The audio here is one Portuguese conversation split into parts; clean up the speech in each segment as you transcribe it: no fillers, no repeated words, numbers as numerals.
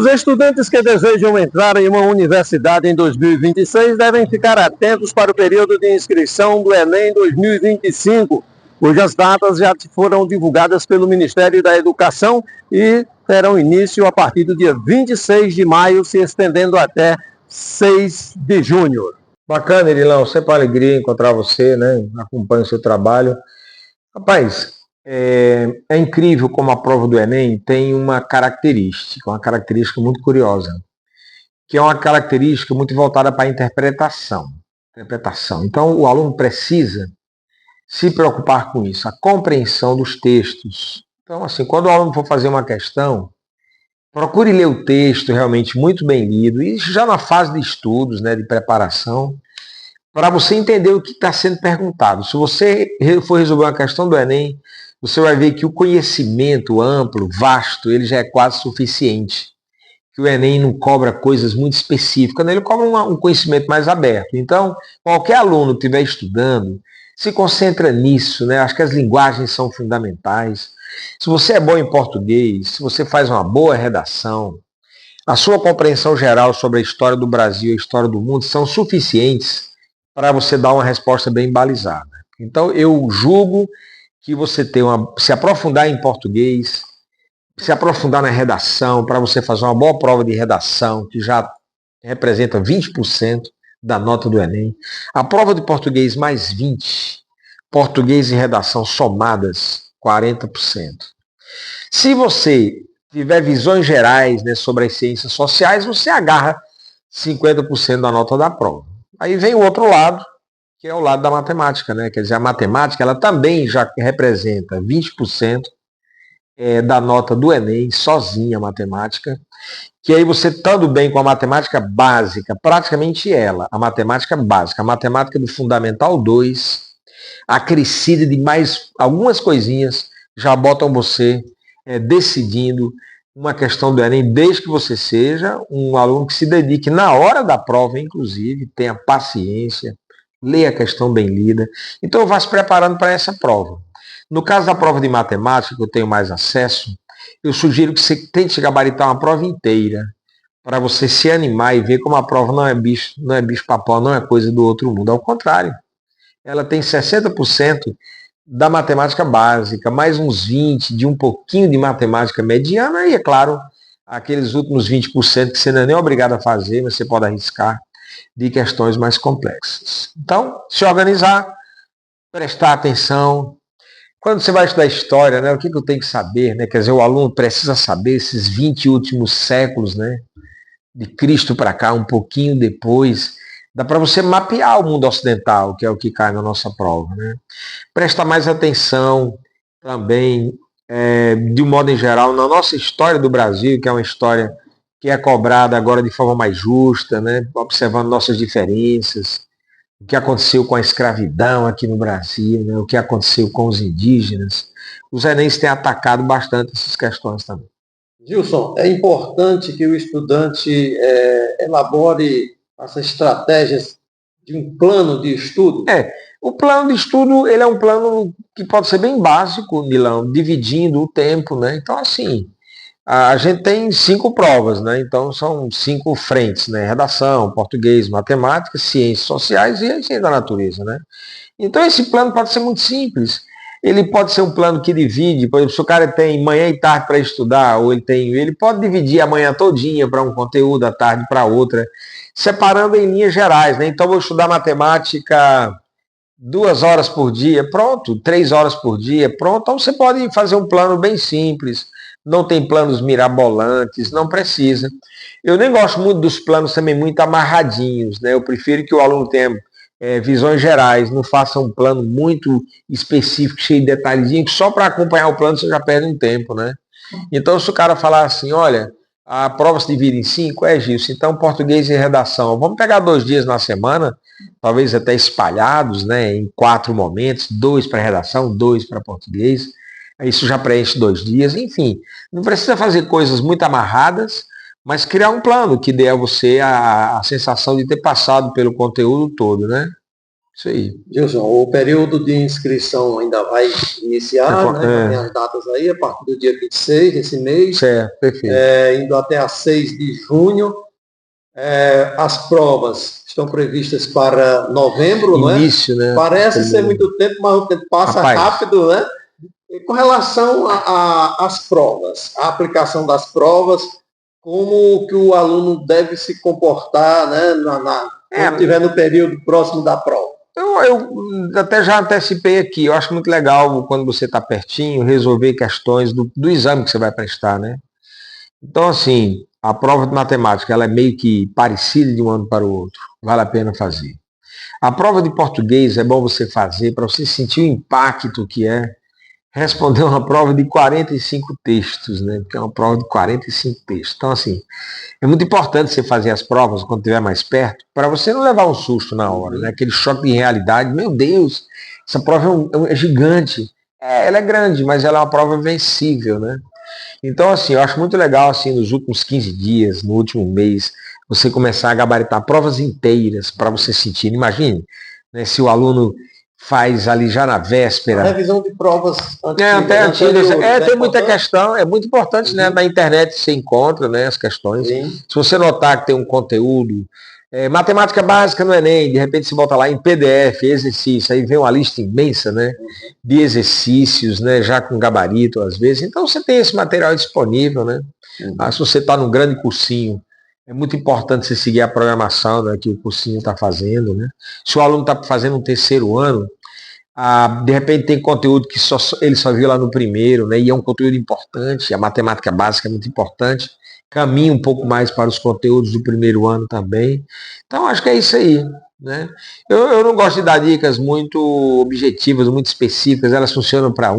Os estudantes que desejam entrar em uma universidade em 2026 devem ficar atentos para o período de inscrição do Enem 2025, cujas datas já foram divulgadas pelo Ministério da Educação e terão início a partir do dia 26 de maio, se estendendo até 6 de junho. Bacana, Irilão, sempre uma alegria encontrar você, né? Acompanho o seu trabalho. Rapaz, é incrível como a prova do Enem tem uma característica muito curiosa, que é uma característica muito voltada para a interpretação. Então, o aluno precisa se preocupar com isso, a compreensão dos textos. Então, assim, quando o aluno for fazer uma questão, procure ler o texto realmente muito bem lido, e já na fase de estudos, né, de preparação, para você entender o que está sendo perguntado. Se você for resolver uma questão do Enem, você vai ver que o conhecimento amplo, vasto, ele já é quase suficiente. Que o Enem não cobra coisas muito específicas, né? Ele cobra um conhecimento mais aberto. Então, qualquer aluno que estiver estudando, se concentra nisso, né? Acho que as linguagens são fundamentais. Se você é bom em português, se você faz uma boa redação, a sua compreensão geral sobre a história do Brasil e a história do mundo são suficientes para você dar uma resposta bem balizada. Então, eu julgo que você se aprofundar em português, se aprofundar na redação, para você fazer uma boa prova de redação, que já representa 20% da nota do Enem. A prova de português mais 20%, português e redação somadas, 40%. Se você tiver visões gerais, né, sobre as ciências sociais, você agarra 50% da nota da prova. Aí vem o outro lado, que é o lado da matemática, né? Quer dizer, a matemática ela também já representa 20% da nota do Enem, sozinha a matemática, que aí você estando bem com a matemática básica, praticamente a matemática básica, a matemática do Fundamental 2, acrescida de mais algumas coisinhas, já botam você decidindo uma questão do Enem, desde que você seja um aluno que se dedique na hora da prova, inclusive, tenha paciência, leia a questão bem lida. Então, vá se preparando para essa prova. No caso da prova de matemática, que eu tenho mais acesso, eu sugiro que você tente gabaritar uma prova inteira, para você se animar e ver como a prova não é bicho-papão, não é coisa do outro mundo. Ao contrário, ela tem 60% da matemática básica, mais uns 20% de um pouquinho de matemática mediana, e, é claro, aqueles últimos 20% que você não é nem obrigado a fazer, mas você pode arriscar, de questões mais complexas. Então, se organizar, prestar atenção. Quando você vai estudar história, né, o que eu tenho que saber? Né? Quer dizer, o aluno precisa saber esses 20 últimos séculos, né, de Cristo para cá, um pouquinho depois. Dá para você mapear o mundo ocidental, que é o que cai na nossa prova. Né? Presta mais atenção também, de um modo em geral, na nossa história do Brasil, que é uma história que é cobrada agora de forma mais justa, né? Observando nossas diferenças, o que aconteceu com a escravidão aqui no Brasil, né? O que aconteceu com os indígenas. Os Enems têm atacado bastante essas questões também. Gilson, é importante que o estudante elabore essas estratégias de um plano de estudo? O plano de estudo ele é um plano que pode ser bem básico, Milão, dividindo o tempo, né? Então, assim, a gente tem 5 provas, né? Então são 5 frentes, né? Redação, português, matemática, ciências sociais e a ciência da natureza, né? Então esse plano pode ser muito simples. Ele pode ser um plano que divide, por exemplo, se o cara tem manhã e tarde para estudar, ou ele pode dividir a manhã todinha para um conteúdo, a tarde para outra, separando em linhas gerais, né? Então vou estudar matemática 2 horas por dia, pronto, 3 horas por dia, pronto. Então você pode fazer um plano bem simples. Não tem planos mirabolantes, não precisa. Eu nem gosto muito dos planos também muito amarradinhos, né? Eu prefiro que o aluno tenha visões gerais, não faça um plano muito específico, cheio de detalhezinhos, que só para acompanhar o plano você já perde um tempo, né? Então, se o cara falar assim, olha, a prova se divide em 5, Gilson, então português e redação, vamos pegar 2 dias na semana, talvez até espalhados, né, em 4 momentos, 2 para redação, 2 para português, isso já preenche 2 dias, enfim, não precisa fazer coisas muito amarradas, mas criar um plano que dê a você a sensação de ter passado pelo conteúdo todo, né? Isso aí. Gilson, o período de inscrição ainda vai iniciar, né? Tem as datas aí, a partir do dia 26 desse mês, Certo, perfeito. Indo até a 6 de junho. As provas estão previstas para novembro, Início, não é? Né? Parece ser muito tempo, mas o tempo passa rápido, né? E com relação às provas, a aplicação das provas, como que o aluno deve se comportar, né, quando estiver no período próximo da prova? Eu até já antecipei aqui, eu acho muito legal quando você está pertinho resolver questões do exame que você vai prestar, né? Então, assim, a prova de matemática ela é meio que parecida de um ano para o outro, vale a pena fazer. A prova de português é bom você fazer para você sentir o impacto que é responder uma prova de 45 textos, né? Porque é uma prova de 45 textos. Então, assim, é muito importante você fazer as provas quando estiver mais perto, para você não levar um susto na hora, né? Aquele choque de realidade. Meu Deus, essa prova é gigante. Ela é grande, mas ela é uma prova vencível, né? Então, assim, eu acho muito legal, assim, nos últimos 15 dias, no último mês, você começar a gabaritar provas inteiras para você sentir. Imagine, né, se o aluno faz ali já na véspera. A revisão de provas antigas. Até antigas. Tem muita questão, é muito importante, né? Na internet você encontra, né, as questões. Sim. Se você notar que tem um conteúdo, matemática básica no Enem, de repente você volta lá em PDF, exercício, aí vem uma lista imensa, né, de exercícios, né, já com gabarito às vezes. Então você tem esse material disponível, né? Se você está num grande cursinho, é muito importante você seguir a programação, né, que o cursinho está fazendo, né? Se o aluno está fazendo um terceiro ano, de repente tem conteúdo que ele só viu lá no primeiro, né? E é um conteúdo importante, a matemática básica é muito importante, caminha um pouco mais para os conteúdos do primeiro ano também. Então acho que é isso aí, né? Eu não gosto de dar dicas muito objetivas, muito específicas, elas funcionam para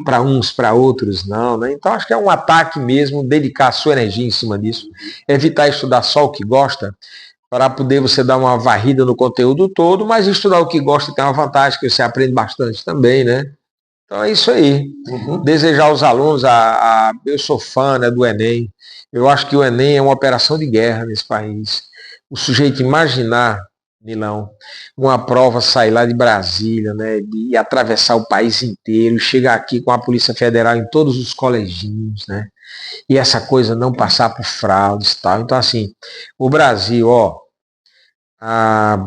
para uns, para outros não, né? Então acho que é um ataque mesmo, dedicar a sua energia em cima disso, evitar estudar só o que gosta, para poder você dar uma varrida no conteúdo todo, mas estudar o que gosta tem uma vantagem, que você aprende bastante também, né? Então é isso aí. Desejar aos alunos, eu sou fã, né, do Enem. Eu acho que o Enem é uma operação de guerra nesse país. O sujeito imaginar, Milão, uma prova sair lá de Brasília, né, e atravessar o país inteiro, chegar aqui com a Polícia Federal em todos os coleginhos, né? E essa coisa não passar por fraudes e tal. Então, assim, o Brasil, a,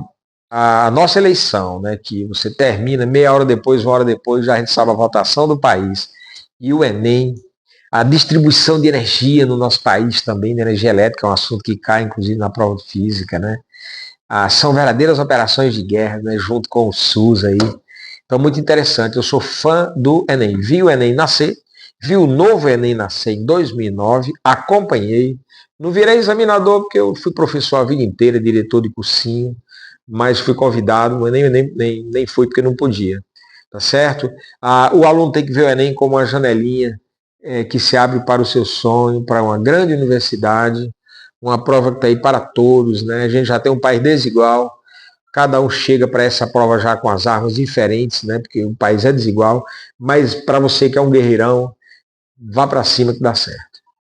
a nossa eleição, né, que você termina meia hora depois, uma hora depois, já a gente sabe a votação do país, e o Enem, a distribuição de energia no nosso país também, de energia elétrica, é um assunto que cai, inclusive, na prova de física, né? São verdadeiras operações de guerra, né, junto com o SUS aí. Então, muito interessante. Eu sou fã do Enem. Vi o Enem nascer, vi o novo Enem nascer em 2009, acompanhei. Não virei examinador porque eu fui professor a vida inteira, diretor de cursinho, mas fui convidado, mas nem fui porque não podia. Tá certo? O aluno tem que ver o Enem como uma janelinha que se abre para o seu sonho, para uma grande universidade, uma prova que está aí para todos, né? A gente já tem um país desigual, cada um chega para essa prova já com as armas diferentes, né? Porque o país é desigual, mas para você que é um guerreirão, vá para cima que dá certo.